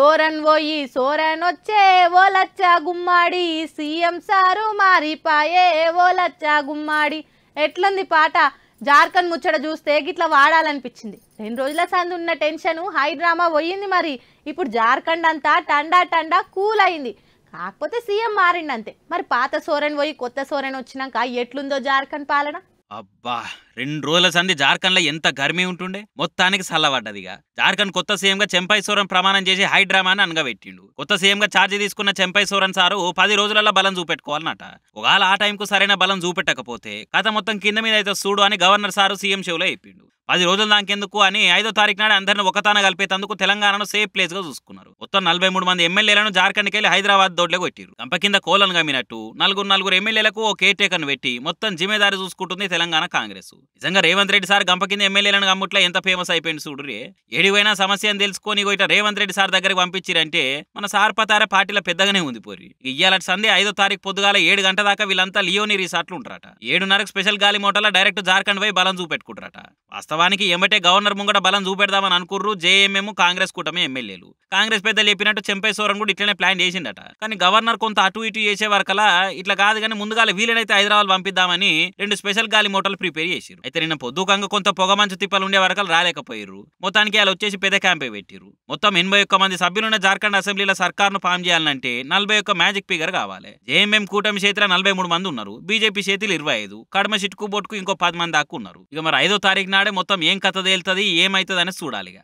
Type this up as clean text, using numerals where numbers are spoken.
సోరన్ పోయి సోరన్ వచ్చే ఓలచ్చా గుమ్మాడి సీఎం సారు మారిపాయే ఓలచ్చా గుమ్మాడి. ఎట్లుంది పాట? జార్ఖండ్ ముచ్చట చూస్తే గిట్లా వాడాలనిపించింది. 2 రోజుల సంది ఉన్న టెన్షన్ హైడ్రామా పోయింది. మరి ఇప్పుడు జార్ఖండ్ అంతా టండా టండా కూల్ అయింది. కాకపోతే సీఎం మారిండంతే. మరి పాత సోరన్ పోయి కొత్త సోరన్ వచ్చినాక ఎట్లుందో జార్ఖండ్ పాలన? అబ్బా 2 రోజుల సంది జార్ఖండ్ లో ఎంత గర్మీ ఉంటుండే, మొత్తానికి చల్లబడ్డదిగా. జార్ఖండ్ కొత్త సీఎం గా చెంపై సోరెన్ ప్రమాణం చేసి హైడ్రామాని అనగబెట్టిండు. కొత్త సీఎం గా ఛార్జీ తీసుకున్న చెంపై సోరెన్ సారు 10 రోజులలో బలం చూపెట్టుకోవాలన్నట. ఒకవేళ ఆ టైంకు సరైన బలం చూపెట్టకపోతే కథ మొత్తం కింద మీద అయితే చూడు అని గవర్నర్ సారు సీఎం షోలో చెప్పిండు. 10 రోజులు దానికెందుకు అని 5వ తారీఖు నాడు అందరిని ఒకతాన కలిపేందుకు తెలంగాణను సేఫ్ ప్లేస్ గా చూసుకున్నారు. మొత్తం 43 మంది ఎమ్మెల్యేలను జార్ఖండ్కి వెళ్ళి హైదరాబాద్ దొడ్లే కొట్టిరు. గంప కింద కోలను గమ్మినట్టు నలుగురు ఎమ్మెల్యేలకు ఓ కేర్ టేకర్ను పెట్టి మొత్తం జిమ్మేదారి చూసుకుంటుంది తెలంగాణ కాంగ్రెస్. నిజంగా రేవంత్ రెడ్డి సార్ గంప కింద ఎమ్మెల్యేలను గమ్ముట్లా ఎంత ఫేమస్ అయిపోయింది చూడురే. ఏడిపోయినా సమస్య అని తెలుసుకొని ఇట రేవంత్ రెడ్డి సార్ దగ్గరికి పంపించిరంటే మన సార్ పతారే పార్టీలో పెద్దగానే ఉంది పోరి. ఇయ్యాల సందే 5వ తారీఖు పొద్దుగాల 7 గంటల దాకా వీళ్ళంతా లియోని రిసార్ట్లు ఉంటారట. 7:30కు స్పెషల్ గాలి మోటార్ల డైరెక్ట్ జార్ఖండ్ పోయి బలం చూపెట్టుకుంటారట. వాస్తవానికి ఎమ్మటే గవర్నర్ ముంగట బలం చూపెడదామని అనుకుర్రు జేఎంఎం కాంగ్రెస్ కూటమి ఎమ్మెల్యేలు. కాంగ్రెస్ పెద్దలు చెప్పినట్టు చెంపై సోరెన్ కూడా ఇట్లనే ప్లాన్ చేసిండట. కానీ గవర్నర్ కొంత అటు ఇటు చేసే వరకలా ఇట్లా కాదు కానీ ముందుగా వీలైతే హైదరాబాద్ పంపిద్దామని 2 స్పెషల్ గాలి మోటార్లు ప్రిపేర్ చేసిరు. అయితే నిన్న పొద్దుకంగా కొంత పొగ మంచు తిప్పలు ఉండే వరకలు రాలేకపోయారు. మొత్తానికి వాళ్ళు వచ్చేసి పెద్ద క్యాంపే పెట్టిరు. మొత్తం 81 మంది సభ్యులున్న జార్ఖండ్ అసెంబ్లీలో సర్కార్ను ఫామ్ చేయాలంటే 41 మ్యాజిక్ ఫిగర్ కావాలి. జేఎంఎం కూటమి చేతిలో 43 మంది ఉన్నారు. బీజేపీ చేతిలో 25, కడమ సిట్కు బోట్కు ఇంకో 10 మంది దాకా ఉన్నారు. ఇక మరి 5వ తారీఖు నాడే మొత్తం ఏం కథ తేలుతుంది ఏమైతుంది అని చూడాలిగా.